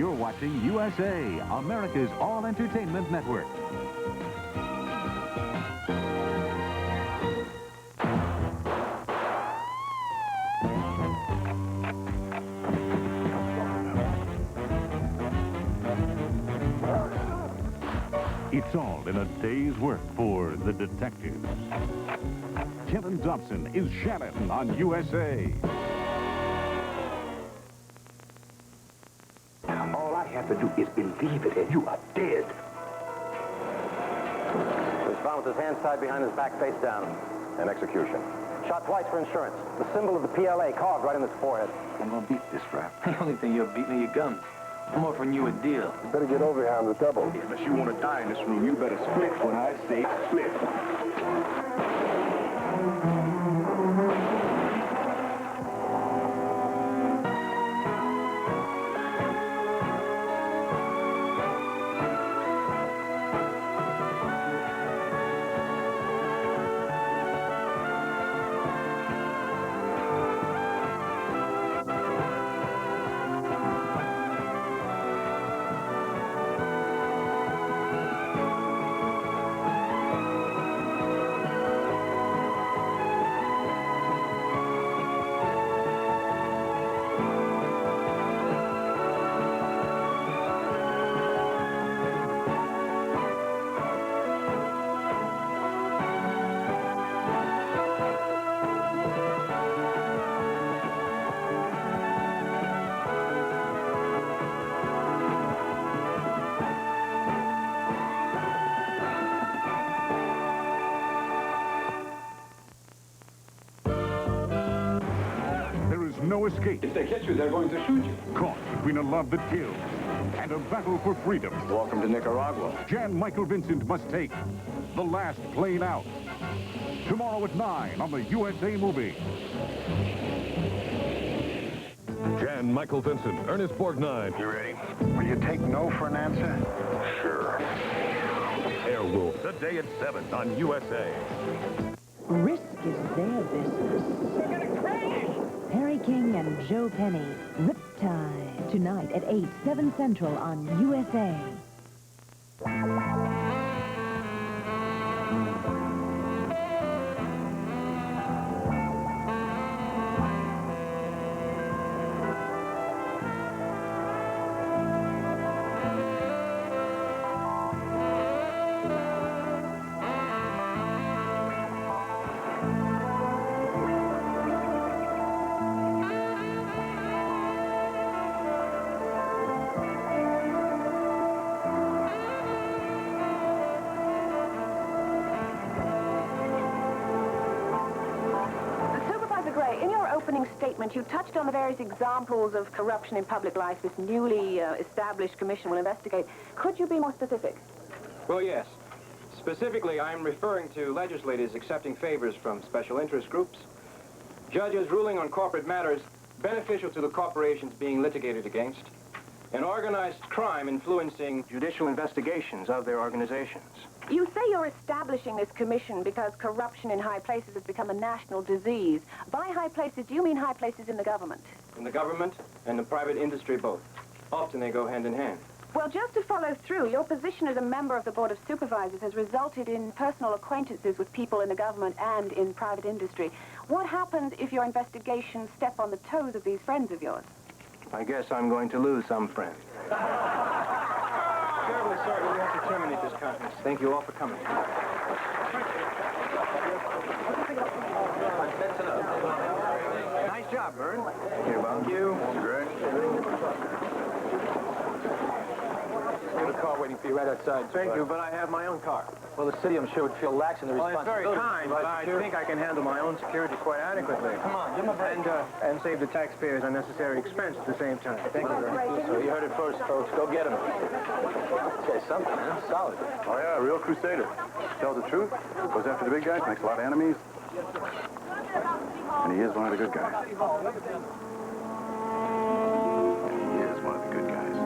You're watching USA, America's all-entertainment network. It's all in a day's work for the detectives. Kevin Dobson is Shannon on USA. All I have to do is believe it, and you are dead. He was found with his hands tied behind his back, face down. An execution. Shot twice for insurance. The symbol of the PLA carved right in his forehead. I'm gonna beat this rap. The only thing you'll beat me are your guns. I'm offering you a deal. You better get over here on the double. Unless you want to die in this room, you better split when I say split. No escape. If they catch you, they're going to shoot you. Caught between a love that kills and a battle for freedom. Welcome to Nicaragua. Jan Michael Vincent must take the last plane out. Tomorrow at 9 on the USA Movie. Jan Michael Vincent, Ernest Borgnine. You ready? Will you take no for an answer? Sure. Airwolf, today at 7 on USA. Risk is their business. Harry King and Joe Penny, Riptide, tonight at 8, 7 Central on USA. In your opening statement, you touched on the various examples of corruption in public life this newly established commission will investigate. Could you be more specific? Well, yes. Specifically, I'm referring to legislators accepting favors from special interest groups, judges ruling on corporate matters beneficial to the corporations being litigated against, and organized crime influencing judicial investigations of their organizations. You say you're establishing this commission because corruption in high places has become a national disease. By high places, do you mean high places in the government? In the government and the private industry both. Often they go hand in hand. Well, just to follow through, your position as a member of the Board of Supervisors has resulted in personal acquaintances with people in the government and in private industry. What happens if your investigations step on the toes of these friends of yours? I guess I'm going to lose some friends. Terribly sorry, we have to terminate this conference. Thank you all for coming. Nice job, Bird. Thank you. Great. We have a car waiting for you right outside. Thank you, but I have my own car. Well, the city, I'm sure, would feel lax in the Well, it's responsibility. very kind, but I think I can handle my own security quite adequately. Come on, give him a break. And save the taxpayers unnecessary expense at the same time. Thank you very much. So you heard it first, folks. Go get him. This guy's something, man. Solid. Oh, yeah, a real crusader. Tells the truth, goes after the big guys, makes a lot of enemies. And he is one of the good guys. And he is one of the good guys.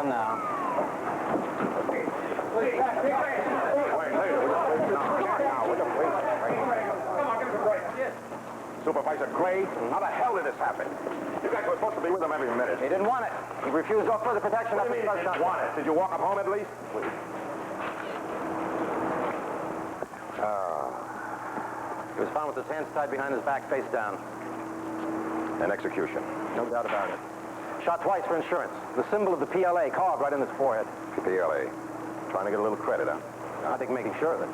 down now. Wait, now, will you please? Supervisor Gray, how the hell did this happen? You guys were supposed to be with him every minute. He didn't want it. He refused all further protection What after do you mean you didn't want it? Did you walk him home at least? He was found with his hands tied behind his back, face down. An execution. No doubt about it. Shot twice for insurance. The symbol of the PLA carved right in his forehead. PLA. Trying to get a little credit, huh? I think making sure of it.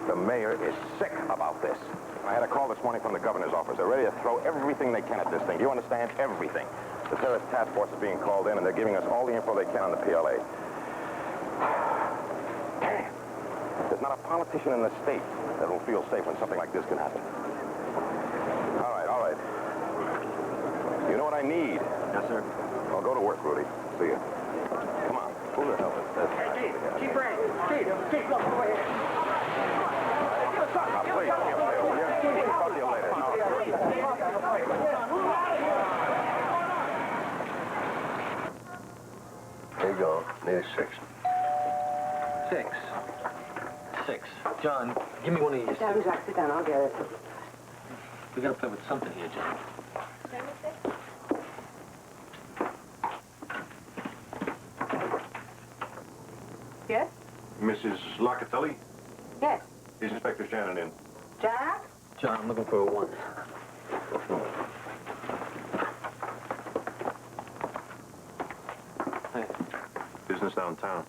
The mayor is sick about this. I had a call this morning from the governor's office. They're ready to throw everything they can at this thing. Do you understand? Everything. The terrorist task force is being called in, and they're giving us all the info they can on the PLA. Damn. There's not a politician in the state that will feel safe when something like this can happen. All right, all right. You know what I need? Yes, sir. Well, go to work, Rudy. See you. Come on. Who the hell is this? Hey, Chief Ray. Chief, look over here. Now, please, do me a favor, will you? Talk to you later. No, Here you go. Need a 6. 6. John, give me one of these. Down, Jack, sit down. I'll get it. We gotta play with something here, John. Yes? Mrs. Locatelli? Yes. Is Inspector Shannon in? Jack? John, I'm looking for a 1. Hey. Business downtown.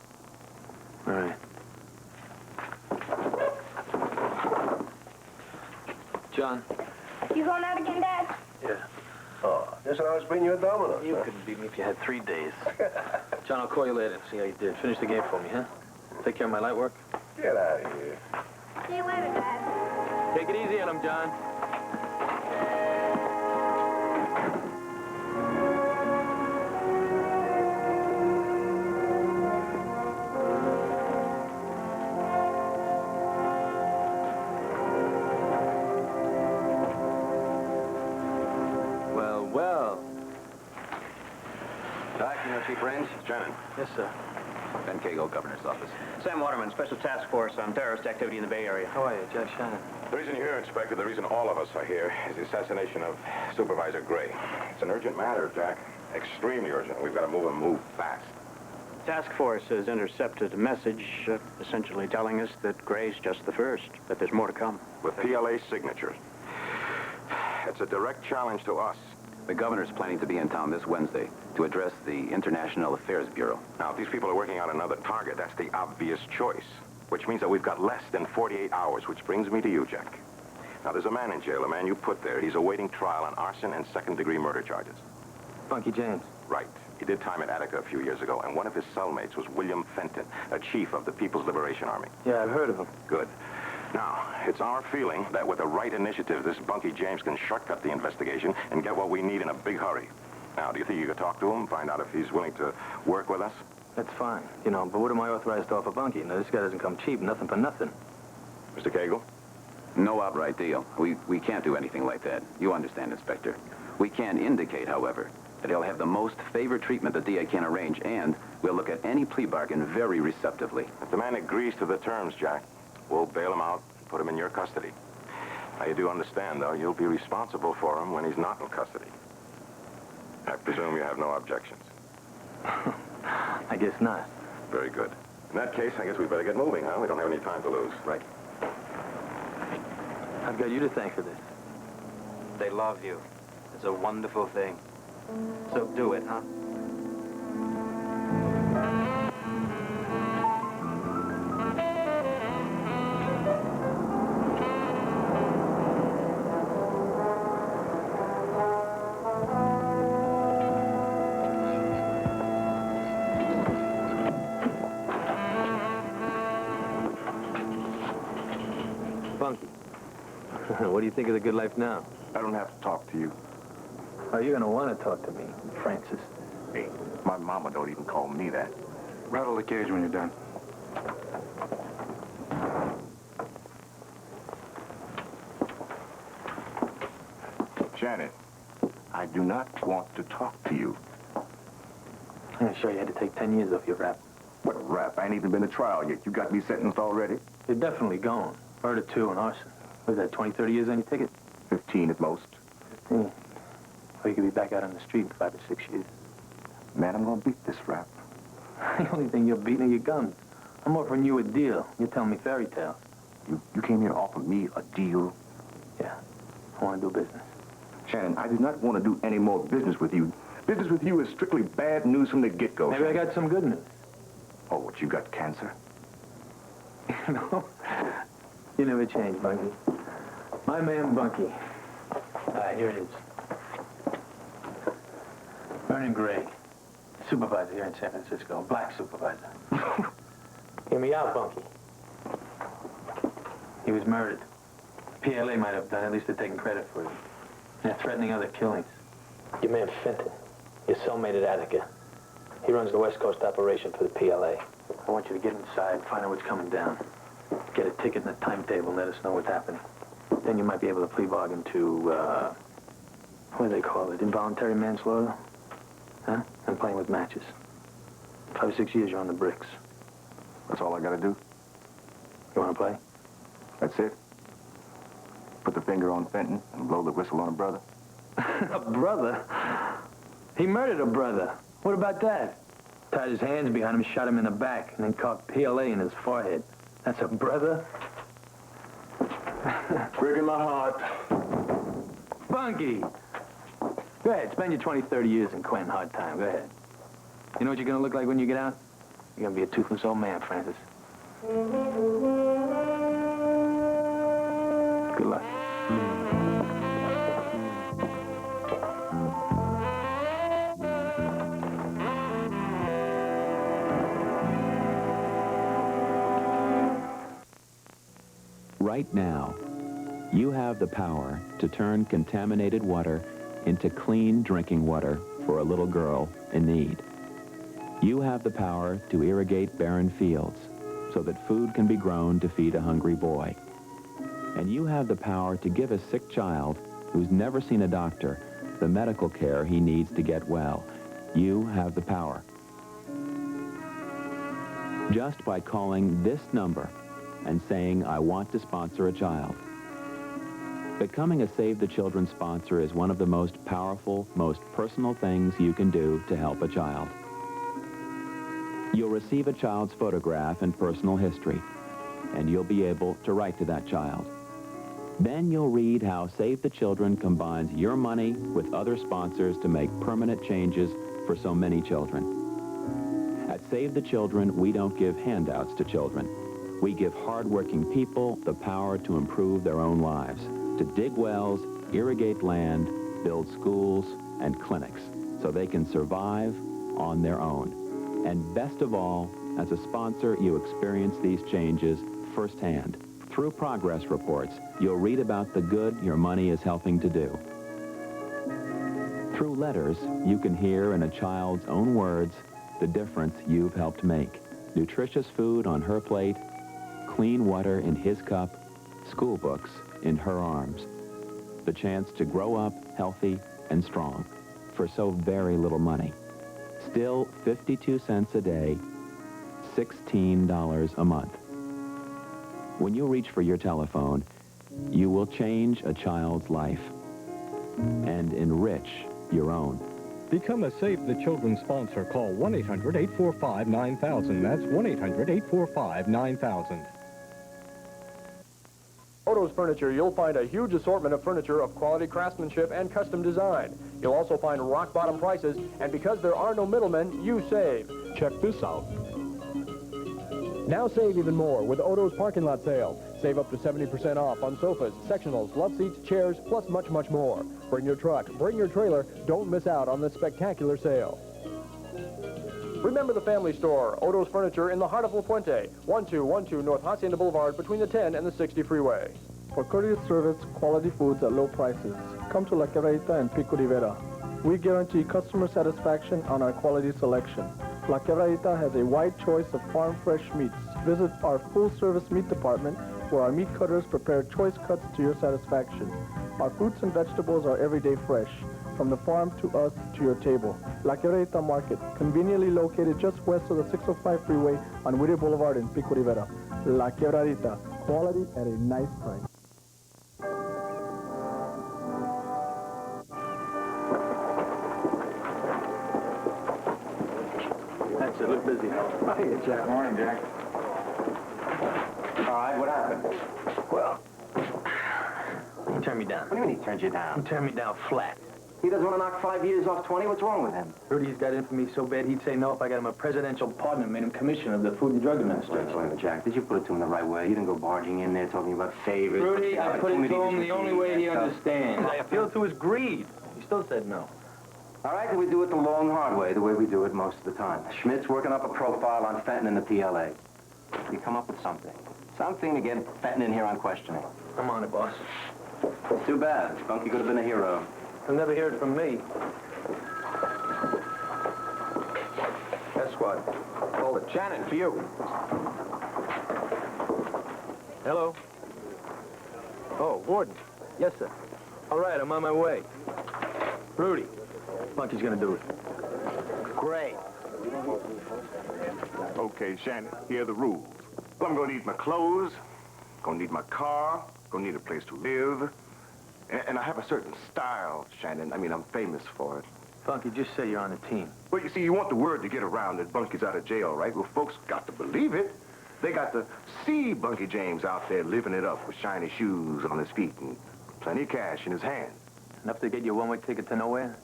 All right. John? You going out again, Dad? Yeah. Oh, just when I was bringing you a domino. You couldn't beat me if you had 3 days. John, I'll call you later and see how you did. Finish the game for me, huh? Take care of my light work. Get out of here. See you later, Dad. Take it easy on him, John. Well. Doc, you know Chief Raines? Shannon. Yes, sir. Ben Cagle, Governor's office. Sam Waterman, Special Task Force on Terrorist Activity in the Bay Area. How are you, Jack Shannon? The reason you're here, Inspector, the reason all of us are here is the assassination of Supervisor Gray. It's an urgent matter, Jack. Extremely urgent. We've got to move and move fast. Task Force has intercepted a message essentially telling us that Gray's just the first, that there's more to come. With PLA signatures. It's a direct challenge to us. The governor's planning to be in town this Wednesday to address the International Affairs Bureau. Now, if these people are working on another target, that's the obvious choice. Which means that we've got less than 48 hours, which brings me to you, Jack. Now, there's a man in jail, a man you put there. He's awaiting trial on arson and second-degree murder charges. Funky James. Right. He did time at Attica a few years ago, and one of his cellmates was William Fenton, a chief of the People's Liberation Army. Yeah, I've heard of him. Good. Now, it's our feeling that with the right initiative, this Bunky James can shortcut the investigation and get what we need in a big hurry. Now, do you think you could talk to him, find out if he's willing to work with us? That's fine, you know, but what am I authorized to offer Bunky? Now, this guy doesn't come cheap, nothing for nothing. Mr. Cagle? No outright deal. We can't do anything like that. You understand, Inspector. We can indicate, however, that he'll have the most favored treatment the DA can arrange, and we'll look at any plea bargain very receptively. If the man agrees to the terms, Jack, we'll bail him out and put him in your custody. Now, you do understand, though, you'll be responsible for him when he's not in custody. I presume you have no objections. I guess not. Very good. In that case, I guess we better get moving, huh? We don't have any time to lose. Right. I've got you to thank for this. They love you. It's a wonderful thing. So do it, huh? Bunky. What do you think of the good life now? I don't have to talk to you. Oh, you're gonna want to talk to me, Francis. Hey, my mama don't even call me that. Rattle the cage when you're done. Shannon, I do not want to talk to you. I'm gonna show you how to take 10 years off your rap. What rap? I ain't even been to trial yet. You got me sentenced already? You're definitely going. Murder 2 and arson. What is that, 20, 30 years on your ticket? 15 at most. 15. Or you could be back out on the street in 5 or 6 years. Man, I'm gonna beat this rap. The only thing you're beating are your guns. I'm offering you a deal. You're telling me fairy tales. You came here to offer me a deal? Yeah. I want to do business. Shannon, I do not want to do any more business with you. Business with you is strictly bad news from the get-go. Maybe I got some good news. Oh, what, you got cancer? You know, you never change, Bunky. My man, Bunky. All right, here it is. Vernon Gregg, supervisor here in San Francisco, black supervisor. Hear me out, Bunky. He was murdered. PLA might have done, at least they're taking credit for it. They're threatening other killings. Your man Fenton, your cellmate at Attica. He runs the West Coast operation for the PLA. I want you to get inside, find out what's coming down. Get a ticket and a timetable and let us know what's happening. Then you might be able to plea bargain to, what do they call it? Involuntary manslaughter? Huh? And playing with matches. 5 or 6 years, you're on the bricks. That's all I gotta do? You want to play? That's it? Put the finger on Fenton and blow the whistle on a brother? A brother? He murdered a brother. What about that? Tied his hands behind him, shot him in the back, and then caught PLA in his forehead. That's a brother? Breaking my heart. Bunky! Go ahead, spend your 20, 30 years in Quentin hard time. Go ahead. You know what you're gonna look like when you get out? You're gonna be a toothless old man, Francis. Good luck. Right now, you have the power to turn contaminated water into clean drinking water for a little girl in need. You have the power to irrigate barren fields so that food can be grown to feed a hungry boy. And you have the power to give a sick child who's never seen a doctor the medical care he needs to get well. You have the power. Just by calling this number and saying, I want to sponsor a child. Becoming a Save the Children sponsor is one of the most powerful, most personal things you can do to help a child. You'll receive a child's photograph and personal history, and you'll be able to write to that child. Then you'll read how Save the Children combines your money with other sponsors to make permanent changes for so many children. At Save the Children, we don't give handouts to children. We give hard-working people the power to improve their own lives, to dig wells, irrigate land, build schools and clinics so they can survive on their own. And best of all, as a sponsor, you experience these changes firsthand. Through progress reports, you'll read about the good your money is helping to do. Through letters, you can hear in a child's own words the difference you've helped make. Nutritious food on her plate, clean water in his cup, school books in her arms. The chance to grow up healthy and strong for so very little money. Still 52 cents a day, $16 a month. When you reach for your telephone, you will change a child's life and enrich your own. Become a Save the Children sponsor. Call 1-800-845-9000. That's 1-800-845-9000. Oto's Furniture, you'll find a huge assortment of furniture of quality craftsmanship and custom design. You'll also find rock-bottom prices, and because there are no middlemen, you save. Check this out. Now save even more with Oto's parking lot sale. Save up to 70% off on sofas, sectionals, love seats, chairs, plus much, much more. Bring your truck, bring your trailer. Don't miss out on this spectacular sale. Remember the family store, Oto's Furniture in the heart of La Puente, 1212 North Hacienda Boulevard between the 10 and the 60 freeway. For courteous service, quality foods at low prices, come to La Quebrita and Pico Rivera. We guarantee customer satisfaction on our quality selection. La Quebrita has a wide choice of farm fresh meats. Visit our full-service meat department where our meat cutters prepare choice cuts to your satisfaction. Our fruits and vegetables are everyday fresh, from the farm to us to your table. La Quebrada Market, conveniently located just west of the 605 freeway on Whittier Boulevard in Pico Rivera. La Quebradita, quality at a nice price. That's it. Look busy. Hey, Jack. Morning, Jack. All right, what happened? Well, he turned me down. What do you mean he turned you He down? turned me down flat. He doesn't want to knock 5 years off 20. What's wrong with him? Rudy's got in for me so bad he'd say no if I got him a presidential pardon and made him commissioner of the Food and Drug Administration. Wait a minute, Jack. Did you put it to him the right way? You didn't go barging in there talking about favors. Rudy, I put it to him the opportunities only to way he see stuff. understands. I appealed to his greed. He still said no. All right, then we do it the long, hard way, the way we do it most of the time. Schmidt's working up a profile on Fenton in the PLA. You come up with something. Something to get Fenton in here on questioning. I'm on it, boss. It's too bad. Bunky could have been a hero. He'll never hear it from me. That's what. Hold it. Shannon, for you. Hello? Oh, Warden. Yes, sir. All right, I'm on my way. Rudy, Bunky's gonna do it. Great. Okay, Shannon, here are the rules. Well, I'm gonna need my clothes, gonna need my car, gonna need a place to live. And I have a certain style, Shannon. I mean, I'm famous for it. Bunky, just say you're on the team. Well, you see, you want the word to get around that Bunky's out of jail, right? Well, folks got to believe it. They got to see Bunky James out there living it up with shiny shoes on his feet and plenty of cash in his hand. Enough to get you a one-way ticket to nowhere?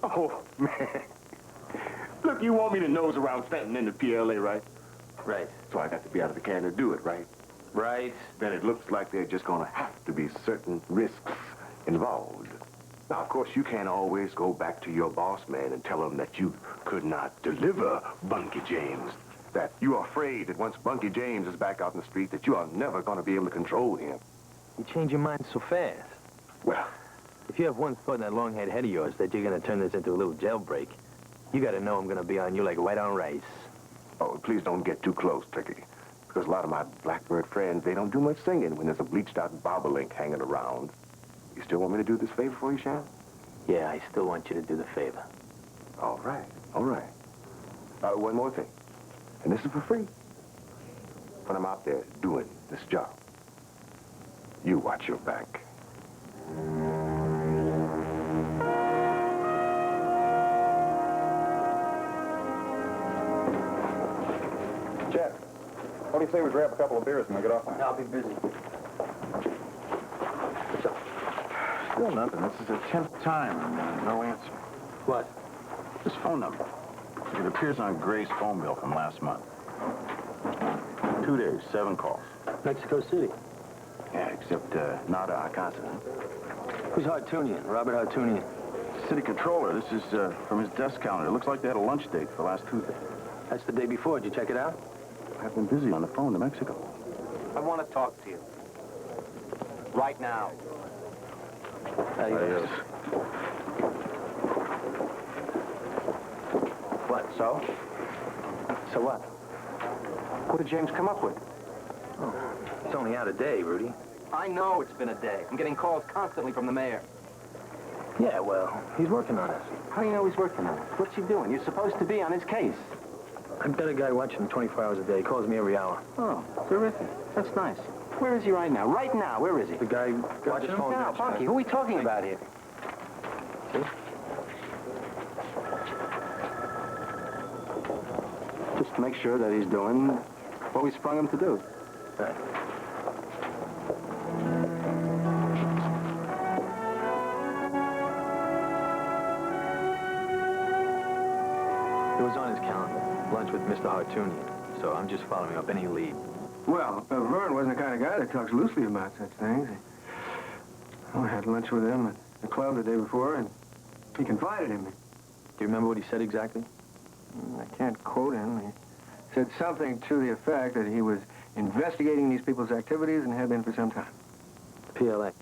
Oh, man. Look, you want me to nose around Fenton in the PLA, right? Right. So I got to be out of the can to do it, right? Right. Then it looks like there's just gonna have to be certain risks involved. Now, of course, you can't always go back to your boss man and tell him that you could not deliver Bunky James. That you are afraid that once Bunky James is back out in the street, that you are never gonna be able to control him. You change your mind so fast. Well, If you have one thought in that long-haired head of yours that you're gonna turn this into a little jailbreak, you gotta know I'm gonna be on you like white on rice. oh, please don't get too close, Tricky. Because a lot of my blackbird friends, they don't do much singing when there's a bleached-out bobolink hanging around. You still want me to do this favor for you, Shannon? Yeah, I still want you to do the favor. All right, all right. One more thing, and this is for free. When I'm out there doing this job, you watch your back. Jeff, what do you say we grab a couple of beers when we get off? I'll be busy. Still nothing. This is the 10th time and no answer. What? This phone number. It appears on Gray's phone bill from last month. 2 days, 7 calls. Mexico City. Yeah, except nada a casa. Who's Hartunian? Robert Hartunian. City controller. This is from his desk calendar. It looks like they had a lunch date for last Tuesday. That's the day before. Did you check it out? I've been busy on the phone to Mexico. I want to talk to you. Right now. Adios. What, so? So what? What did James come up with? Oh, it's only out a day, Rudy. I know it's been a day. I'm getting calls constantly from the mayor. Yeah, well, he's working on it. How do you know he's working on it? What's he doing? You're supposed to be on his case. I've got a guy watching him 24 hours a day. He calls me every hour. Oh, terrific. That's nice. Where is he right now? Right now, where is he? The guy watching him? Now, Bunky, who are we talking about here? See? Just to make sure that he's doing what we sprung him to do. Right. It was on his calendar. Lunch with Mr. Hartunian. So I'm just following up any lead. Well, Vern wasn't the kind of guy that talks loosely about such things. I had lunch with him at the club the day before, and he confided in me. Do you remember what he said exactly? I can't quote him. He said something to the effect that he was investigating these people's activities and had been for some time. PLA.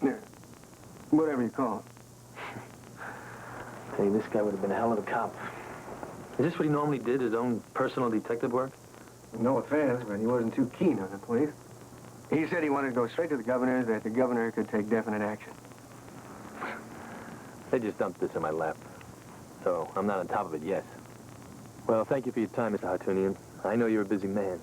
Yeah. Whatever you call it. Hey, this guy would have been a hell of a cop. Is this what he normally did, his own personal detective work? No offense, but he wasn't too keen on the police. He said he wanted to go straight to the governor, that the governor could take definite action. They just dumped this in my lap, so I'm not on top of it yet. Well, thank you for your time, Mr. Hartunian. I know you're a busy man.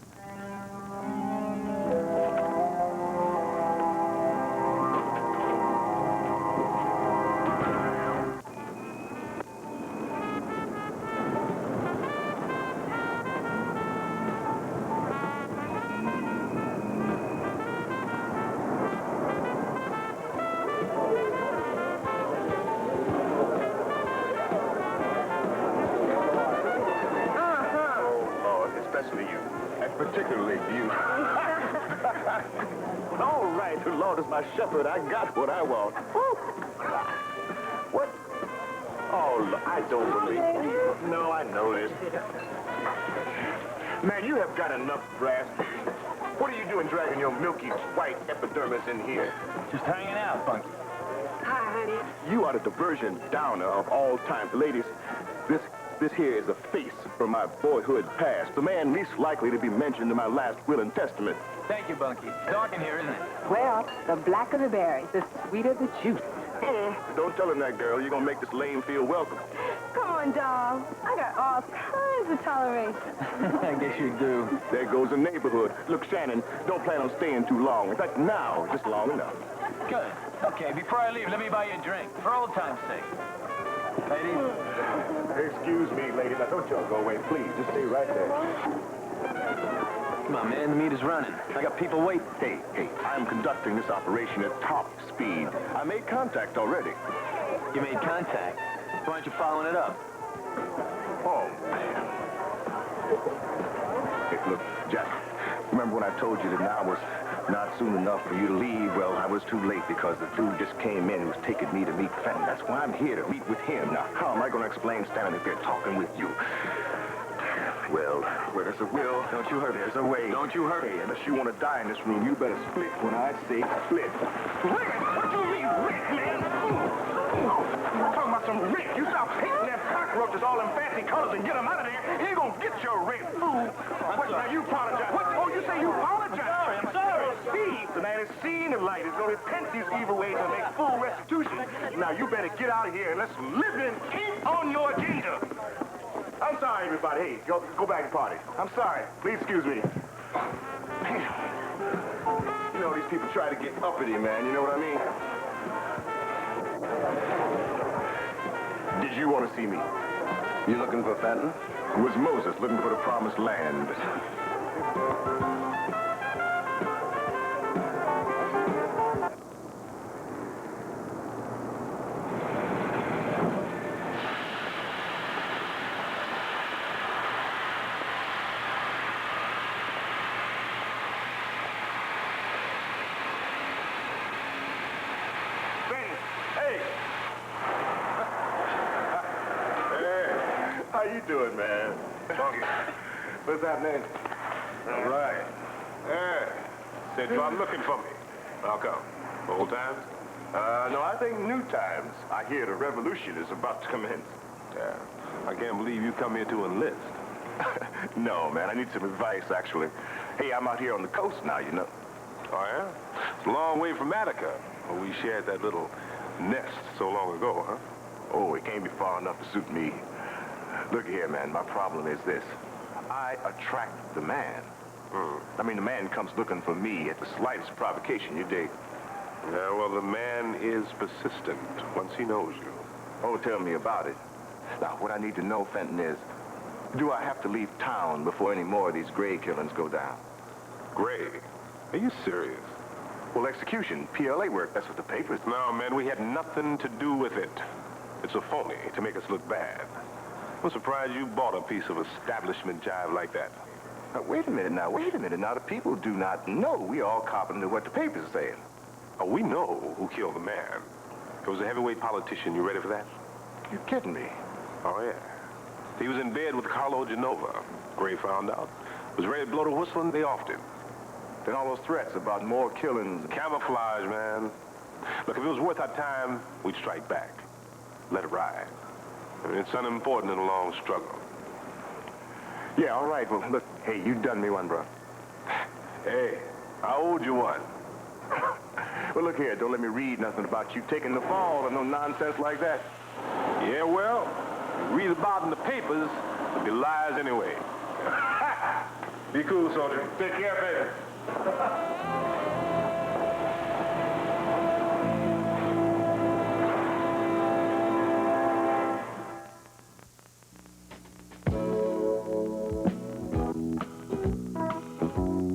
Especially you. And particularly you. All right, the Lord is my shepherd. I got what I want. What? Oh, I don't believe. No, I know this. Man, you have got enough brass. What are you doing dragging your milky white epidermis in here? Just hanging out, Funky. Hi, honey. You are the diversion downer of all time. Ladies, this here is a face from my boyhood past. The man least likely to be mentioned in my last will and testament. Thank you, Bunky. It's dark in here, isn't it? Well, the blacker the berry, the sweeter the juice. Don't tell him that, girl. You're gonna make this lame feel welcome. Come on, doll. I got all kinds of toleration. I guess you do. There goes the neighborhood. Look, Shannon, don't plan on staying too long. In fact, now, just long enough. Good. Okay, before I leave, let me buy you a drink, for old time's sake. Ladies? Excuse me, lady. Now, don't y'all go away, please. Just stay right there. Come on, man. The meat is running. I got people waiting. Hey, I'm conducting this operation at top speed. I made contact already. You made contact. Why aren't you following it up? Oh, man. Hey, look, Jack, remember when I told you that now was not soon enough for you to leave? Well, I was too late because the dude just came in and was taking me to meet Fenton. That's why I'm here, to meet with him. Now, how am I going to explain standing up here talking with you? Well, where there's a will, don't you hurt. There's a way. Don't you hurt. Hey, unless you want to die in this room, you better split when I say split. Rick! What you mean, Rick, man? I'm talking about some Rick. You stop painting them cockroaches all in fancy colors and get them out of there. You ain't gonna get your Rick, fool. What, now you apologize. What? Oh, you say you apologize? I'm sorry. See, tonight is seeing the light. It's gonna repent these evil ways and make full restitution. Now you better get out of here and let's live and keep on your agenda. I'm sorry, everybody. Hey, go back and party. I'm sorry. Please excuse me. Man. You know, these people try to get uppity, man. You know what I mean? Did you want to see me? You looking for Fenton? It was Moses looking for the promised land. How you doing, man? What's happening? All right. Said you are looking for me. How come? Old times? No, I think new times. I hear the revolution is about to commence. Yeah. I can't believe you come here to enlist. No, man, I need some advice, actually. Hey, I'm out here on the coast now, you know. Oh, yeah? It's a long way from Attica, where we shared that little nest so long ago, huh? Oh, it can't be far enough to suit me. Look here, man, my problem is this. I attract the man. I mean, the man comes looking for me at the slightest provocation, you dig? Yeah, well, the man is persistent once he knows you. Oh, tell me about it. Now, what I need to know, Fenton, is, do I have to leave town before any more of these Gray killings go down? Gray? Are you serious? Well, execution, PLA work, that's what the papers... No, man, we had nothing to do with it. It's a phony to make us look bad. I'm surprised you bought a piece of establishment jive like that. Now, wait a minute now. The people do not know. We all copping to what the papers are saying. Oh, we know who killed the man. It was a heavyweight politician. You ready for that? You're kidding me. Oh, yeah. He was in bed with Carlo Genova. Gray found out. Was ready to blow the whistle, and they offed him. Then all those threats about more killings. Camouflage, man. Look, if it was worth our time, we'd strike back. Let it ride. I mean, it's unimportant in a long struggle. Yeah, all right. Well, look, hey, you done me one, bro. Hey, I owed you one. Well, look here, don't let me read nothing about you taking the fall or no nonsense like that. Yeah, well, you read about in the papers, it'll be lies anyway. Be cool, soldier. Take care, baby.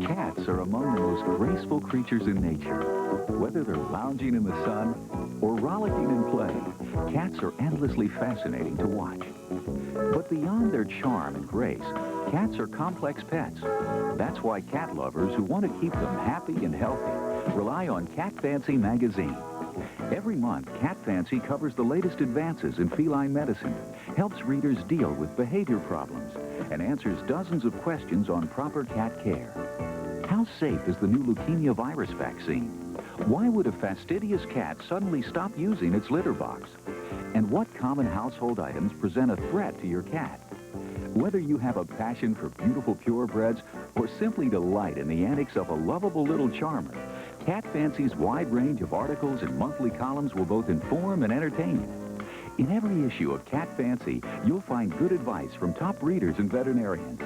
Cats are among the most graceful creatures in nature. Whether they're lounging in the sun or rollicking in play, cats are endlessly fascinating to watch. But beyond their charm and grace, cats are complex pets. That's why cat lovers who want to keep them happy and healthy rely on Cat Fancy magazine. Every month, Cat Fancy covers the latest advances in feline medicine, helps readers deal with behavior problems, and answers dozens of questions on proper cat care. How safe is the new leukemia virus vaccine? Why would a fastidious cat suddenly stop using its litter box? And what common household items present a threat to your cat? Whether you have a passion for beautiful purebreds or simply delight in the antics of a lovable little charmer, Cat Fancy's wide range of articles and monthly columns will both inform and entertain you. In every issue of Cat Fancy, you'll find good advice from top readers and veterinarians.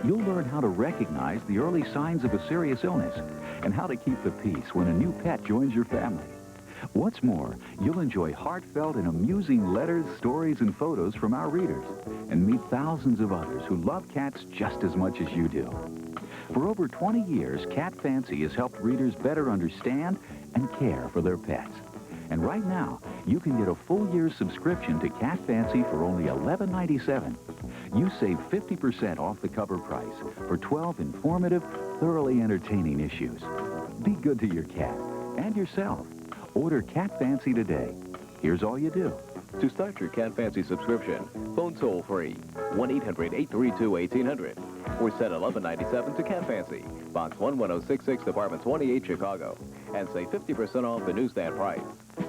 You'll learn how to recognize the early signs of a serious illness and how to keep the peace when a new pet joins your family. What's more, you'll enjoy heartfelt and amusing letters, stories, and photos from our readers and meet thousands of others who love cats just as much as you do. For over 20 years, Cat Fancy has helped readers better understand and care for their pets. And right now, you can get a full year's subscription to Cat Fancy for only $11.97. You save 50% off the cover price for 12 informative, thoroughly entertaining issues. Be good to your cat and yourself. Order Cat Fancy today. Here's all you do. To start your Cat Fancy subscription, phone toll-free 1-800-832-1800 or send $11.97 to Cat Fancy, Box 11066, Apartment 28, Chicago, and save 50% off the newsstand price.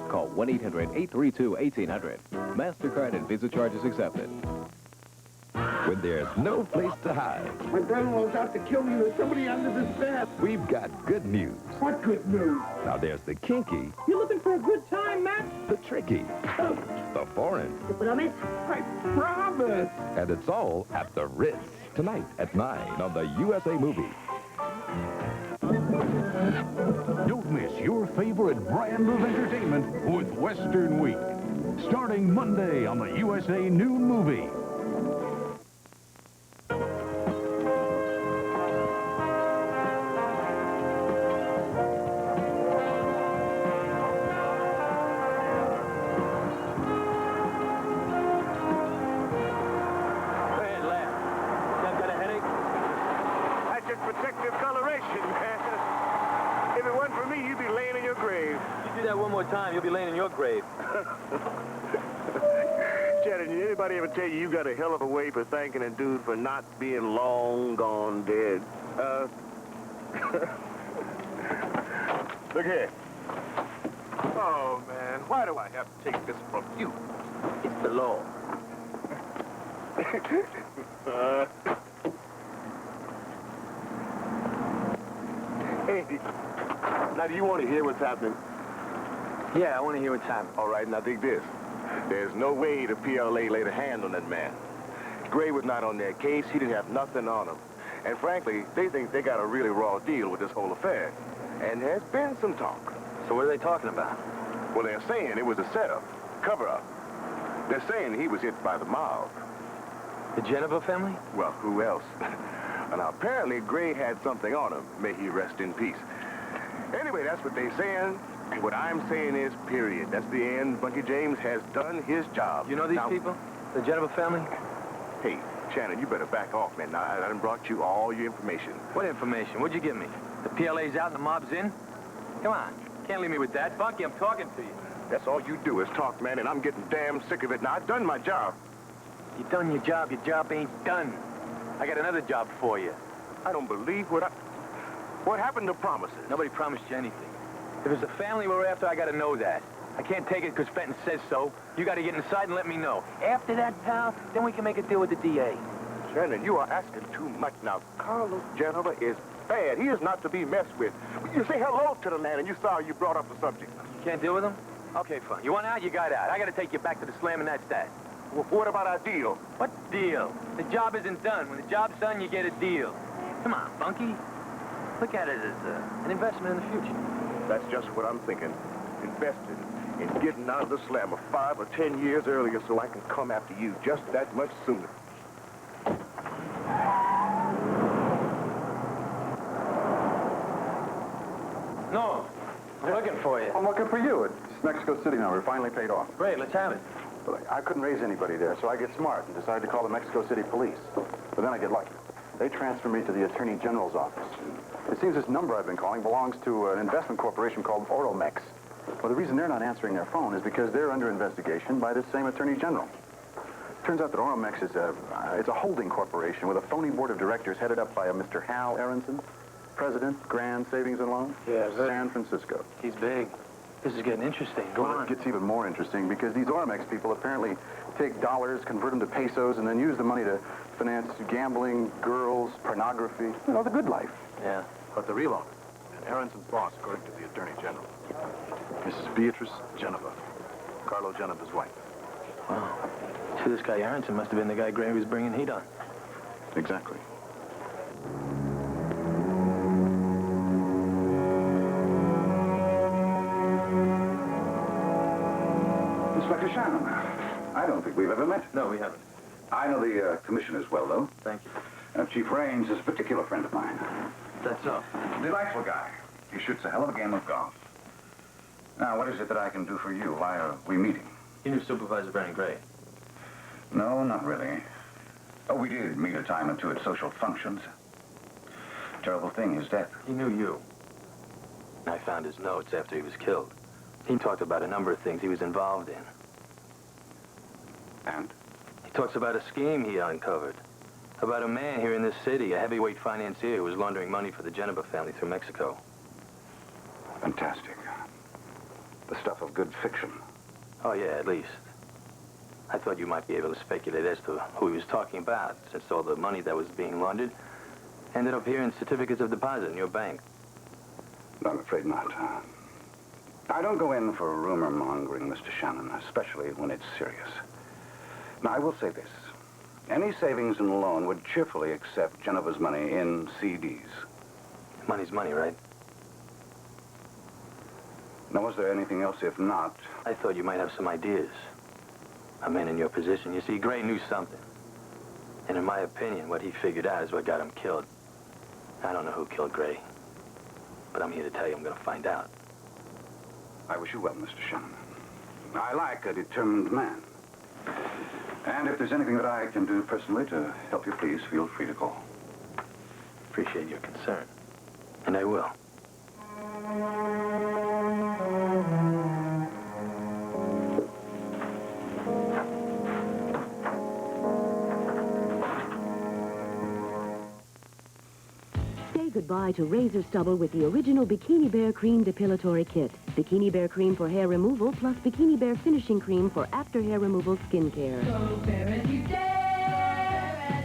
Call 1-800-832-1800. MasterCard and Visa charges accepted. When there's no place to hide. My brother-in-law's out to kill me. There's somebody under this bed. We've got good news. What good news? Now there's the kinky. You looking for a good time, Matt? The tricky. The foreign. You promise? I promise. And it's all at the Ritz. Tonight at 9 on the USA Movie. Don't miss your favorite brand of entertainment with Western Week. Starting Monday on the USA Noon Movie. Protective coloration, man. If it wasn't for me, you'd be laying in your grave. You do that one more time, you'll be laying in your grave. Shannon, did anybody ever tell you got a hell of a way for thanking a dude for not being long gone dead? Look here. Oh, man, why do I have to take this from you? It's the law. Hey, now do you want to hear what's happening? Yeah, I want to hear what's happening. All right, now dig this. There's no way the PLA laid a hand on that man. Gray was not on their case. He didn't have nothing on him. And frankly, they think they got a really raw deal with this whole affair. And there's been some talk. So what are they talking about? Well, they're saying it was a setup, cover-up. They're saying he was hit by the mob. The Jennifer family? Well, who else? And apparently, Gray had something on him. May he rest in peace. Anyway, that's what they're saying. And what I'm saying is, period. That's the end. Bunky James has done his job. You know these people? The Jennifer family? Hey, Shannon, you better back off, man. Now, I done brought you all your information. What information? What'd you give me? The PLA's out and the mob's in? Come on. Can't leave me with that. Bunky, I'm talking to you. That's all you do is talk, man, and I'm getting damn sick of it. Now, I've done my job. You done your job ain't done. I got another job for you. I don't believe what happened to promises? Nobody promised you anything. If it's the family we're after, I gotta know that. I can't take it because Fenton says so. You gotta get inside and let me know. After that, pal, then we can make a deal with the DA. Shannon, you are asking too much now. Carlos Genova is bad. He is not to be messed with. You say hello to the man, and you sorry you brought up the subject. You can't deal with him? Okay, fine. You want out, you got out. I gotta take you back to the slam, and that's that. Well, what about our deal? What deal? The job isn't done. When the job's done, you get a deal. Come on, Bunky. Look at it as an investment in the future. That's just what I'm thinking. Invested in getting out of the slammer 5 or 10 years earlier so I can come after you just that much sooner. No, I'm looking for you. I'm looking for you. It's Mexico City now. We're finally paid off. Great, let's have it. But I couldn't raise anybody there, so I get smart and decide to call the Mexico City police. But then I get lucky. They transfer me to the Attorney General's office. It seems this number I've been calling belongs to an investment corporation called Oromex. Well, the reason they're not answering their phone is because they're under investigation by this same Attorney General. Turns out that Oromex is it's a holding corporation with a phony board of directors headed up by a Mr. Hal Aronson, President, Grand Savings and Loan, San Francisco. He's big. This is getting interesting. Go on. It gets even more interesting because these Oromex people apparently take dollars, convert them to pesos, and then use the money to finance gambling, girls, pornography, you know, the good life. Yeah. But the real owner, and Aronson's boss, according to the Attorney General, Mrs. Beatrice Geneva, Carlo Geneva's wife. Wow. See, this guy Aronson must have been the guy Gray was bringing heat on. Exactly. Inspector Shannon, I don't think we've ever met. No, we haven't. I know the commissioners well, though. Thank you. Chief Raines is a particular friend of mine. That's so. Delightful guy. He shoots a hell of a game of golf. Now, what is it that I can do for you? Why are we meeting? You knew Supervisor Vernon Gray? No, not really. Oh, we did meet a time or two at social functions. Terrible thing, his death. He knew you. I found his notes after he was killed. He talked about a number of things he was involved in. And? He talks about a scheme he uncovered. About a man here in this city, a heavyweight financier who was laundering money for the Geneva family through Mexico. Fantastic. The stuff of good fiction. Oh, yeah, at least. I thought you might be able to speculate as to who he was talking about, since all the money that was being laundered ended up here in certificates of deposit in your bank. No, I'm afraid not. I don't go in for rumor mongering, Mr. Shannon, especially when it's serious. Now, I will say this. Any savings and loan would cheerfully accept Geneva's money in CDs. Money's money, right? Now, was there anything else? If not... I thought you might have some ideas. A man in your position. You see, Gray knew something. And in my opinion, what he figured out is what got him killed. I don't know who killed Gray. But I'm here to tell you I'm going to find out. I wish you well, Mr. Shannon. I like a determined man. And if there's anything that I can do personally to help you, please feel free to call. Appreciate your concern. And I will. Say goodbye to razor stubble with the original Bikini Bear Cream Depilatory Kit. Bikini Bear Cream for hair removal plus Bikini Bear Finishing Cream for after hair removal skincare. Go Bear as you dare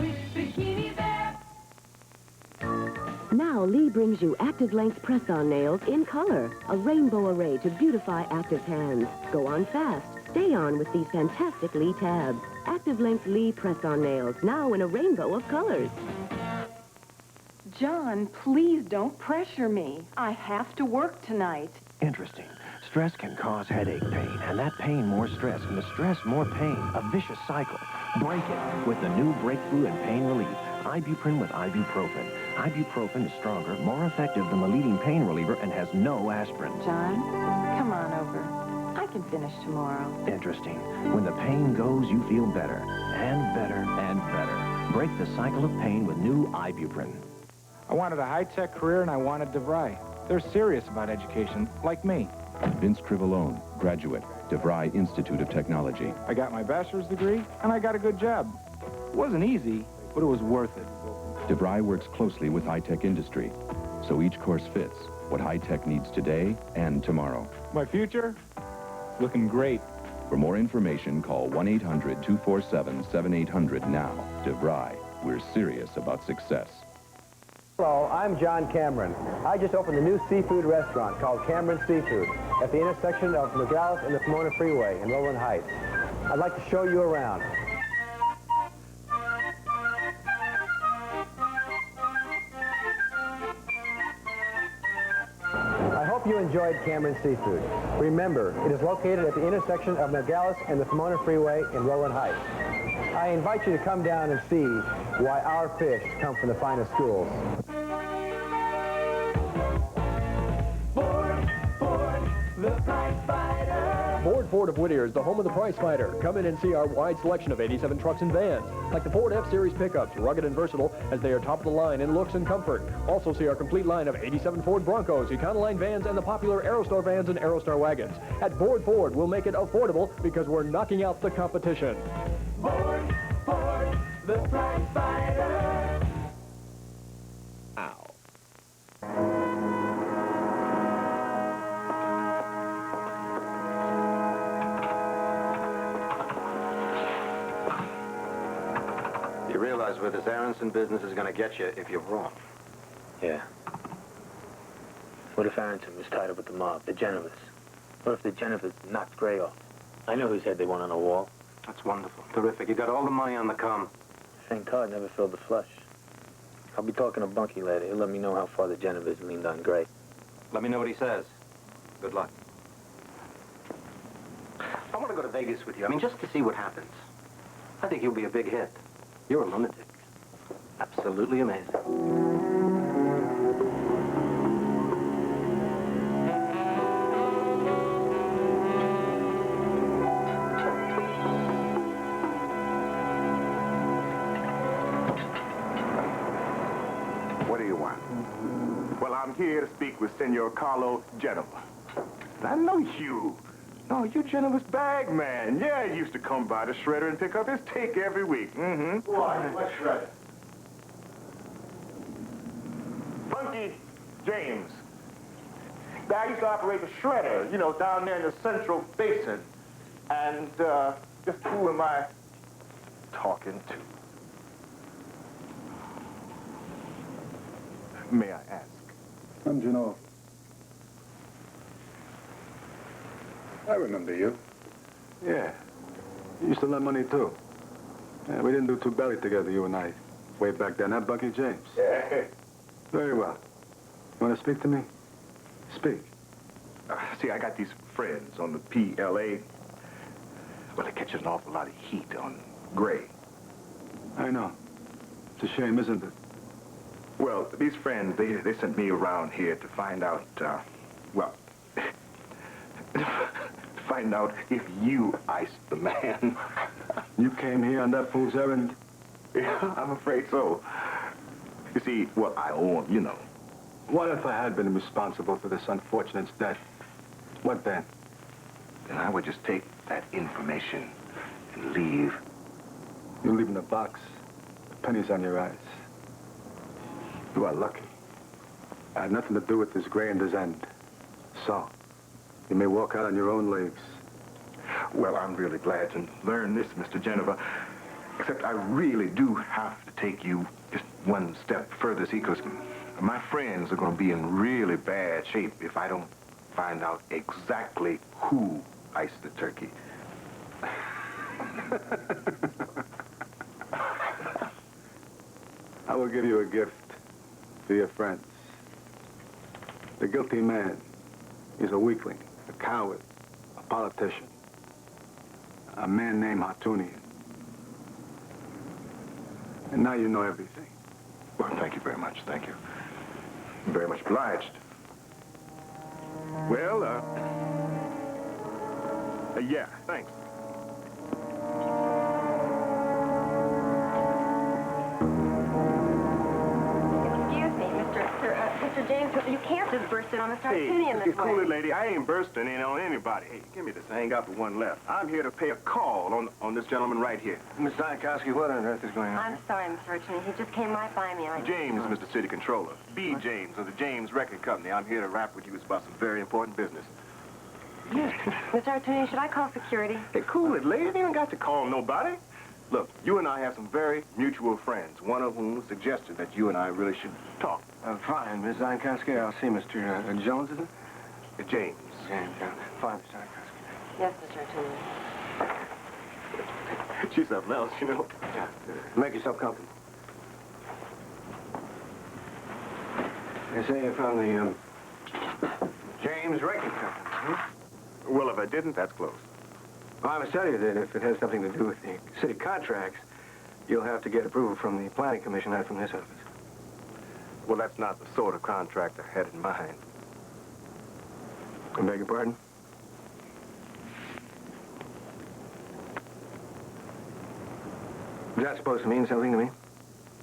with Bikini Bear. Now Lee brings you Active Length Press-On Nails in color. A rainbow array to beautify active hands. Go on fast. Stay on with these fantastic Lee tabs. Active Length Lee Press-On Nails, now in a rainbow of colors. John, please don't pressure me. I have to work tonight. Interesting. Stress can cause headache pain, and that pain more stress, and the stress more pain. A vicious cycle. Break it with the new breakthrough in pain relief. Ibuprofen with ibuprofen. Ibuprofen is stronger, more effective than the leading pain reliever, and has no aspirin. John, come on over. I can finish tomorrow. Interesting. When the pain goes, you feel better, and better, and better. Break the cycle of pain with new Ibuprofen. I wanted a high-tech career, and I wanted DeVry. They're serious about education, like me. Vince Trivalone, graduate, DeVry Institute of Technology. I got my bachelor's degree, and I got a good job. It wasn't easy, but it was worth it. DeVry works closely with high-tech industry, so each course fits what high-tech needs today and tomorrow. My future? Looking great. For more information, call 1-800-247-7800 now. DeVry, we're serious about success. Hello, I'm John Cameron. I just opened a new seafood restaurant called Cameron Seafood at the intersection of Nogales and the Pomona Freeway in Rowland Heights. I'd like to show you around. I hope you enjoyed Cameron Seafood. Remember, it is located at the intersection of Nogales and the Pomona Freeway in Rowland Heights. I invite you to come down and see why our fish come from the finest schools. Ford of Whittier is the home of the price fighter. Come in and see our wide selection of 87 trucks and vans, like the Ford F-Series pickups, rugged and versatile as they are top of the line in looks and comfort. Also see our complete line of 87 Ford Broncos, Econoline vans, and the popular Aerostar vans and Aerostar wagons. At Ford, we'll make it affordable because we're knocking out the competition. Ford, the price fighter. Ow. You realize where this Aronson business is going to get you if you're wrong. Yeah. What if Aronson was tied up with the mob, the Genovas? What if the Genovas knocked Gray off? I know whose head they want on a wall. That's wonderful. Terrific. You got all the money on the come. St. Todd never filled the flush. I'll be talking to Bunky later. He'll let me know how far the Genovas leaned on Gray. Let me know what he says. Good luck. I want to go to Vegas with you. I mean, just to see what happens. I think you'll be a big hit. You're a lunatic. Absolutely amazing. What do you want? Well, I'm here to speak with Senor Carlo Genova. I know you. No, you're Genova's bag man. Yeah, he used to come by the shredder and pick up his take every week. Mm-hmm. Why? What shredder? Funky James. I used to operate the shredder, you know, down there in the Central Basin. And, just who am I talking to? May I ask? I'm Genova. I remember you. Yeah. You used to lend money, too. Yeah, we didn't do too badly together, you and I, way back then, huh, Bucky James? Yeah. Very well. You want to speak to me? Speak. See, I got these friends on the PLA. Well, they're catching an awful lot of heat on Gray. I know. It's a shame, isn't it? Well, these friends, they sent me around here to find out, well, find out if you iced the man. You came here on that fool's errand? Yeah, I'm afraid so. You see, well, I owe him, you know. What if I had been responsible for this unfortunate's death? What then? Then I would just take that information and leave. You leave in the box, the pennies on your eyes. You are lucky. I had nothing to do with this Gray and his end. So, you may walk out on your own legs. Well, I'm really glad to learn this, Mr. Genova. Except I really do have to take you just one step further, see, because my friends are going to be in really bad shape if I don't find out exactly who iced the turkey. I will give you a gift for your friends. The guilty man is a weakling, a coward, a politician, a man named Hartunian. And now you know everything. Well, thank you very much. Thank you. I'm very much obliged. Well, yeah, thanks. Mr. James, you can't just burst in on Mr. Hartunian this way. Cool it, lady. I ain't bursting in on anybody. Hey, give me this. I ain't got but one left. I'm here to pay a call on this gentleman right here. Miss Dykowski, what on earth is going on? I'm sorry, Mr. Hartunian. He just came right by me. James, Mr. City Controller. B. James of the James Record Company. I'm here to rap with you. It's about some very important business. Mr. Hartunian, should I call security? Hey, cool it, lady. You ain't got to call nobody. Look, you and I have some very mutual friends, one of whom suggested that you and I really should talk. Fine, Miss Zankowski. I'll see Mr. Jones, is it? James. James, fine, Mr. Zankowski. Yes, Mr. Attorney. She's something else, you know. Yeah. Make yourself comfortable. They say you found the, James Wrecking Company, huh? Well, if I didn't, that's close. Well, I must tell you that if it has something to do with the city contracts, you'll have to get approval from the Planning Commission, not from this office. Well, that's not the sort of contract I had in mind. I beg your pardon? Is that supposed to mean something to me?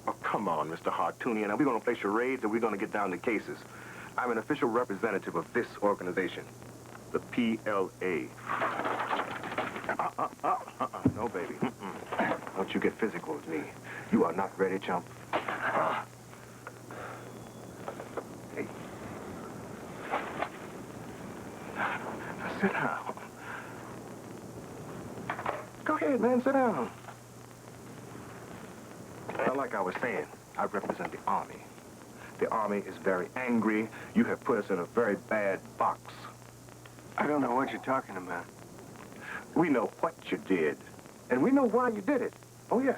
Oh, come on, Mr. Hartoonian. Are we going to play charades or are we going to get down to cases? I'm an official representative of this organization, the PLA. No, baby. Don't you get physical with me. You are not ready, chump. Hey. Now, sit down. Go ahead, man. Sit down. Now, like I was saying, I represent the Army. The Army is very angry. You have put us in a very bad box. I don't know what you're talking about. We know what you did, and we know why you did it. Oh, yeah.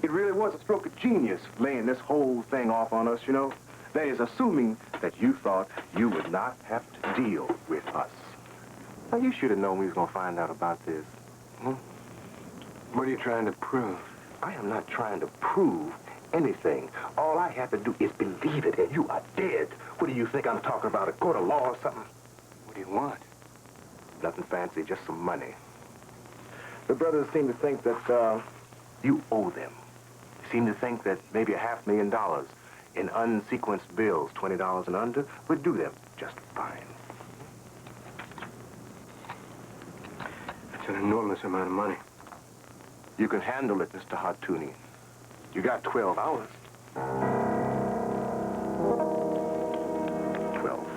It really was a stroke of genius laying this whole thing off on us, you know. That is, assuming that you thought you would not have to deal with us. Now, you should have known we was going to find out about this. Hmm? What are you trying to prove? I am not trying to prove anything. All I have to do is believe it, and you are dead. What do you think I'm talking about, a court of law or something? What do you want? Nothing fancy, just some money. The brothers seem to think that, you owe them. Seem to think that maybe $500,000 in unsequenced bills, $20 and under, would do them just fine. That's an enormous amount of money. You can handle it, Mr. Hartoonian. You got 12 hours. 12.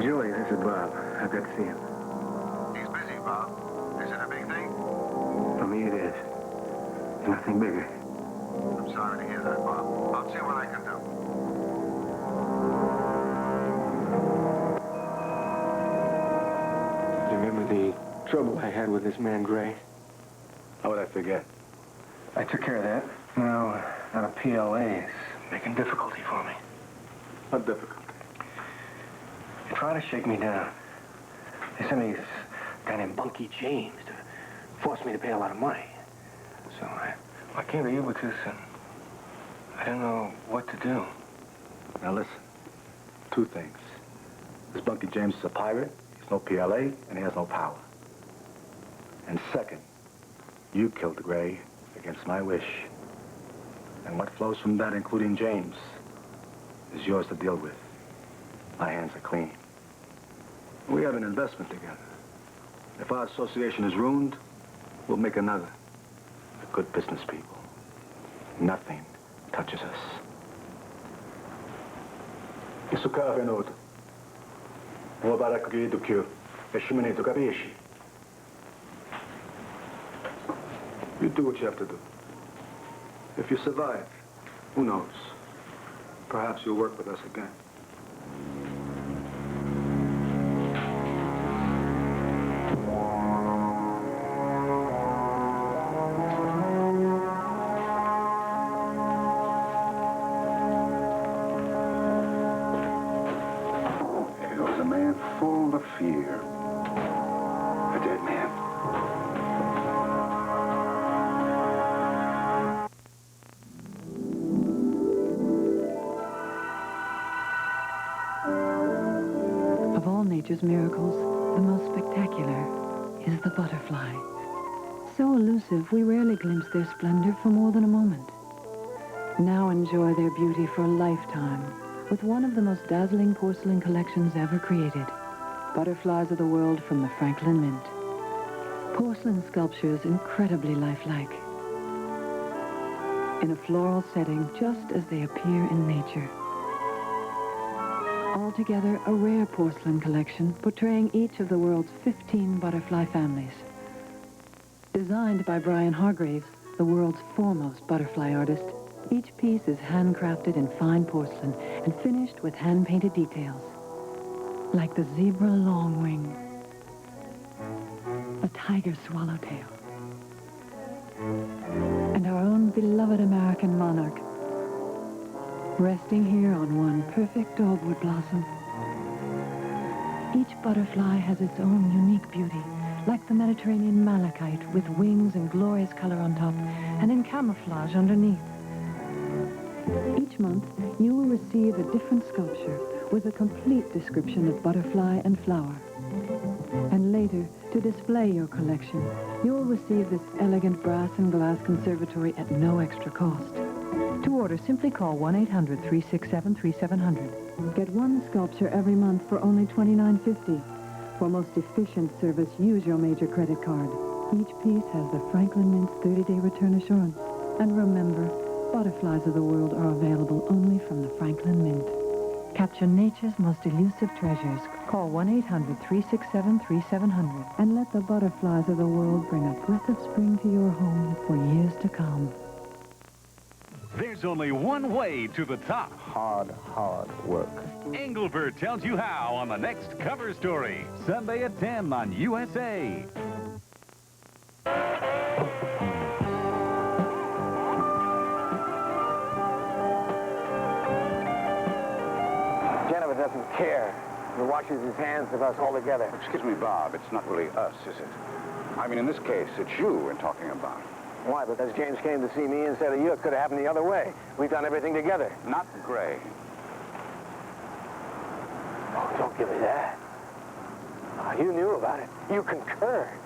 Julie, this is Bob. I've got to see him. He's busy, Bob. Is it a big thing? For me, it is. Nothing bigger. I'm sorry to hear that, Bob. I'll see what I can do. Do you remember the trouble I had with this man, Gray? How would I forget? I took care of that. Now a PLA is making difficulty for me. What difficulty? They try to shake me down. They sent me this guy named Bunky James to force me to pay a lot of money. So I came to you because I don't know what to do. Now listen, two things. This Bunky James is a pirate, he's no PLA, and he has no power. And second, you killed the Gray against my wish. And what flows from that, including James, is yours to deal with. My hands are clean. We have an investment together. If our association is ruined, we'll make another. We're good business people. Nothing touches us. Isso cá, Renato. Vou dar aqui do que este menino capisce. You do what you have to do. If you survive, who knows? Perhaps you'll work with us again. There goes a man full of fear. A dead man. Of all nature's miracles, the most spectacular is the butterfly. So elusive, we rarely glimpse their splendor for more than a moment. Now enjoy their beauty for a lifetime with one of the most dazzling porcelain collections ever created. Butterflies of the world from the Franklin Mint. Porcelain sculpture is incredibly lifelike. In a floral setting, just as they appear in nature. Altogether, a rare porcelain collection portraying each of the world's 15 butterfly families. Designed by Brian Hargraves, the world's foremost butterfly artist, each piece is handcrafted in fine porcelain and finished with hand-painted details. Like the zebra longwing, the tiger swallowtail, and our own beloved American monarch, resting here on one perfect dogwood blossom. Each butterfly has its own unique beauty, like the Mediterranean malachite with wings and glorious color on top and in camouflage underneath. Each month, you will receive a different sculpture with a complete description of butterfly and flower. And later, to display your collection, you will receive this elegant brass and glass conservatory at no extra cost. To order, simply call 1-800-367-3700. Get one sculpture every month for only $29.50. For most efficient service, use your major credit card. Each piece has the Franklin Mint's 30-day return assurance. And remember, butterflies of the world are available only from the Franklin Mint. Capture nature's most elusive treasures. Call 1-800-367-3700 and let the butterflies of the world bring a breath of spring to your home for years to come. There's only one way to the top. Hard work. Engelbert tells you how on the next Cover Story, Sunday at 10 on USA. Jennifer doesn't care. He washes his hands of us all together. Excuse me, Bob, it's not really us, is it? I mean, in this case, it's you we're talking about. Why? Because James came to see me instead of you. It could have happened the other way. We've done everything together. Not Gray. Oh, don't give me that. Oh, you knew about it. You concurred.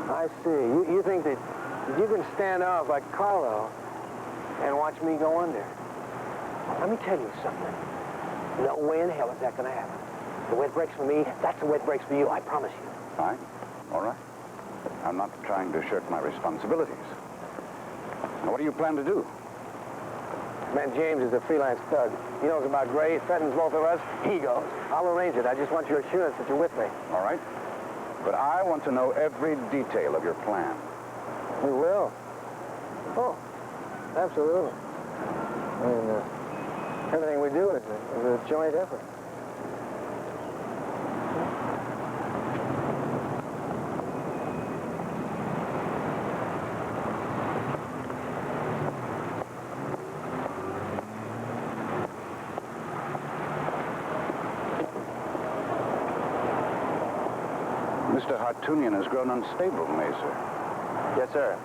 I see. You think that you can stand off like Carlo and watch me go under. Let me tell you something. No way in hell is that going to happen. The way it breaks for me, that's the way it breaks for you, I promise you. Fine. All right. I'm not trying to shirk my responsibilities. Now, what do you plan to do? Man, James is a freelance thug. He knows about Gray, threatens both of us. He goes. I'll arrange it. I just want your assurance that you're with me. All right. But I want to know every detail of your plan. You will? Oh, absolutely. I mean, everything we do is a joint effort. Mr. Hartunian has grown unstable, Mazer. Yes, sir.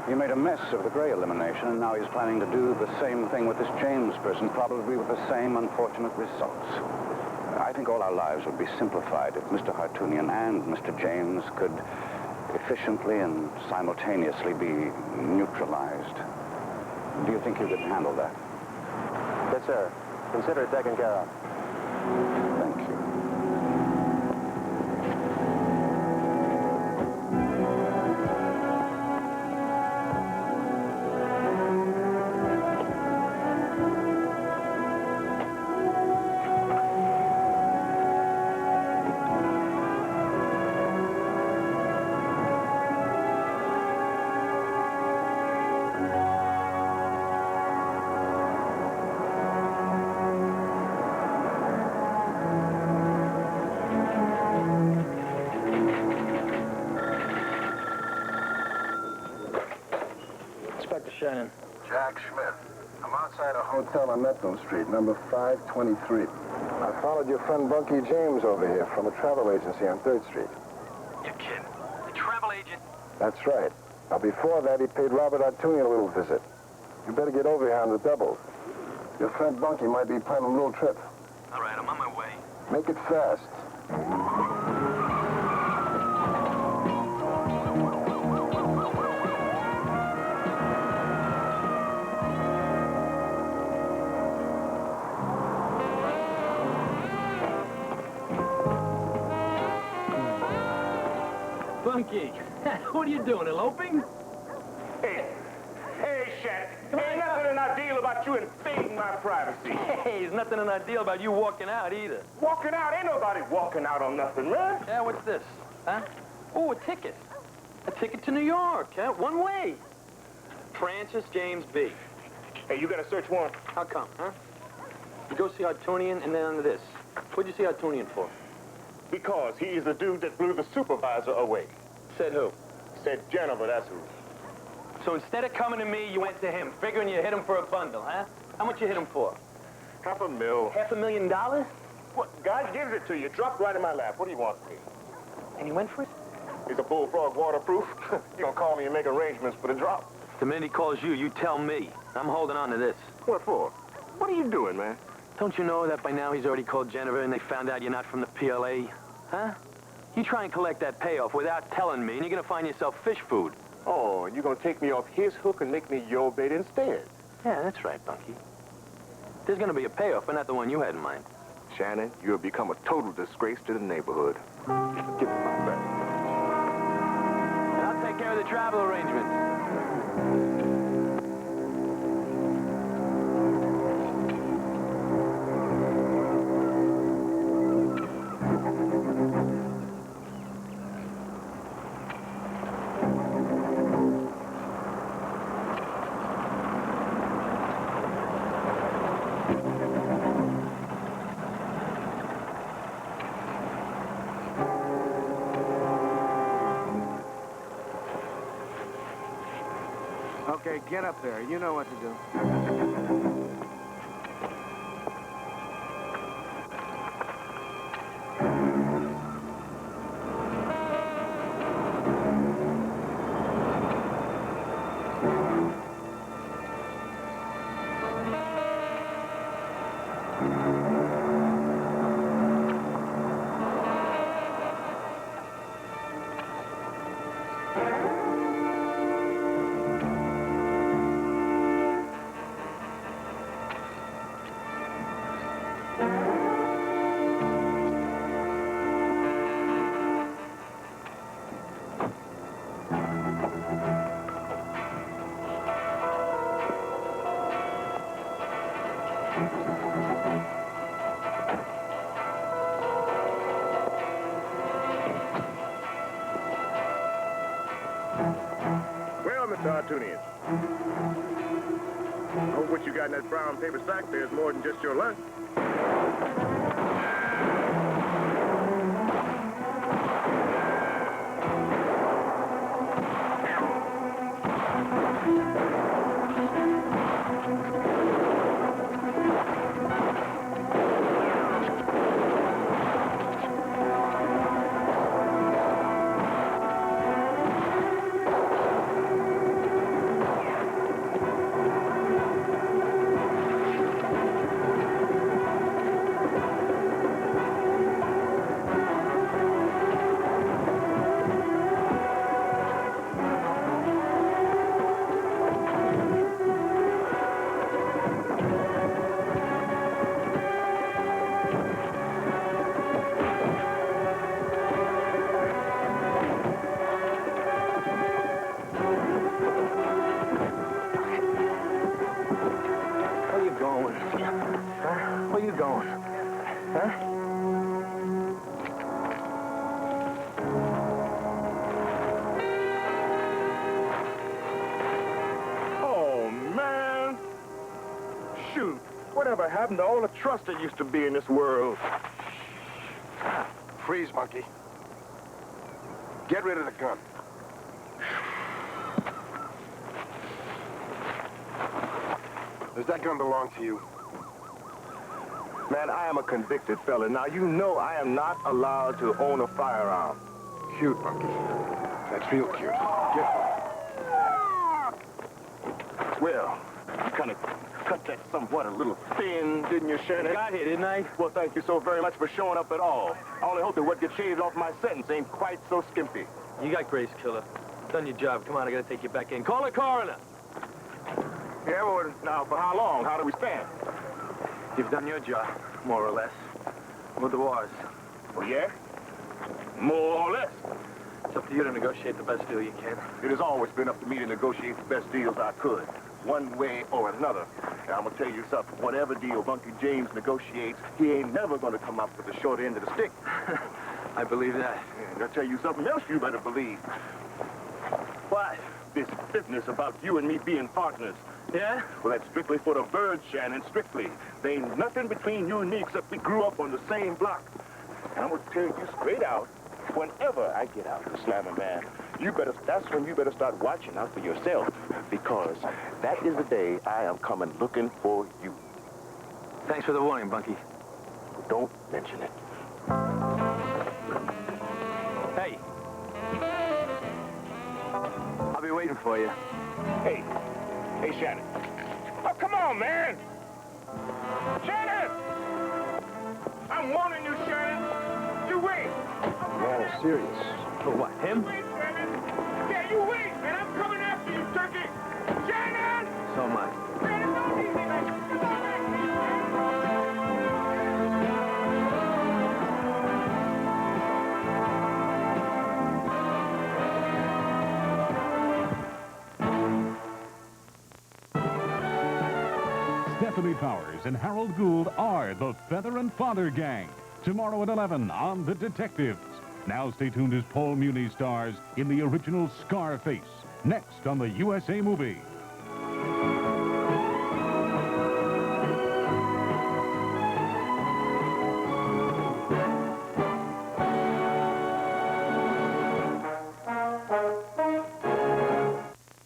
He made a mess of the Gray elimination, and now he's planning to do the same thing with this James person, probably with the same unfortunate results. I think all our lives would be simplified if Mr. Hartunian and Mr. James could efficiently and simultaneously be neutralized. Do you think you could handle that? Yes, sir. Consider it taken care of. Thank you. Shannon. Jack Schmidt. I'm outside a hotel on Metno Street, number 523. I followed your friend Bunky James over here from a travel agency on 3rd Street. You kid. A travel agent? That's right. Now, before that, he paid Robert Artunian a little visit. You better get over here on the double. Your friend Bunky might be planning a little trip. All right, I'm on my way. Make it fast. Bunky. What are you doing, eloping? Hey, Shannon. Ain't nothing in our deal about you invading my privacy. Hey, there's nothing in our deal about you walking out either. Walking out? Ain't nobody walking out on nothing, man. Yeah, what's this? Huh? Oh, a ticket. A ticket to New York, huh? One way. Francis James B. Hey, you got a search warrant? How come, huh? You go see Hartunian and then under this. What'd you see Hartunian for? Because he's the dude that blew the supervisor away. Said who? Said Jennifer, that's who. So instead of coming to me, you went to him, figuring you hit him for a bundle, huh? How much you hit him for? $500,000. $500,000? What? God gives it to you. Dropped right in my lap. What do you want from me? And he went for it? Is a bullfrog waterproof? You gonna call me and make arrangements for the drop? The minute he calls you, you tell me. I'm holding on to this. What for? What are you doing, man? Don't you know that by now he's already called Jennifer and they found out you're not from the PLA? Huh? You try and collect that payoff without telling me, and you're gonna find yourself fish food. Oh, you're gonna take me off his hook and make me your bait instead. Yeah, that's right, Bunky. There's gonna be a payoff, but not the one you had in mind. Shannon, you have become a total disgrace to the neighborhood. Give me my bag. And I'll take care of the travel arrangements. Okay, get up there. You know what to do. Well, Mr. Hartunian, I hope what you got in that brown paper sack there is more than just your lunch. Where you going? Huh? Oh, man. Shoot. Whatever happened to all the trust that used to be in this world? Freeze, Monkey. Get rid of the gun. Does that gun belong to you? Man, I am a convicted felon. Now, you know I am not allowed to own a firearm. Cute, Monkey. That's real cute. Well, you kind of cut that somewhat a little thin, didn't you, Shannon? Got here, didn't I? Well, thank you so very much for showing up at all. I only hope that what gets shaved off my sentence ain't quite so skimpy. You got grace, killer. Done your job. Come on, I gotta take you back in. Call the coroner. Yeah, well, now, for how long? How do we stand? You've done your job, more or less. We'll do ours. Oh, yeah? More or less. It's up to you to negotiate the best deal you can. It has always been up to me to negotiate the best deals I could, one way or another. And I'm going to tell you something. Whatever deal Bunky James negotiates, he ain't never going to come up with the short end of the stick. I believe that. And I'll tell you something else you better believe. Why? This business about you and me being partners. Yeah? Well, that's strictly for the birds, Shannon, strictly. There ain't nothing between you and me except we grew up on the same block. And I'm going to tell you straight out, whenever I get out to slam a man, that's when you better start watching out for yourself, because that is the day I am coming looking for you. Thanks for the warning, Bunky. Don't mention it. Hey. I'll be waiting for you. Hey, Shannon. Oh, come on, man. Shannon! I'm warning you, Shannon. You wait. Man is serious. For what, him? Wait, Shannon. Yeah, you wait, man. I'm coming after you, turkey. Shannon! So am I. Shannon, don't leave me, man. Come on, man. Stephanie Powers and Harold Gould are the Feather and Father Gang. Tomorrow at 11 on The Detectives. Now stay tuned as Paul Muni stars in the original Scarface. Next on the USA Movie.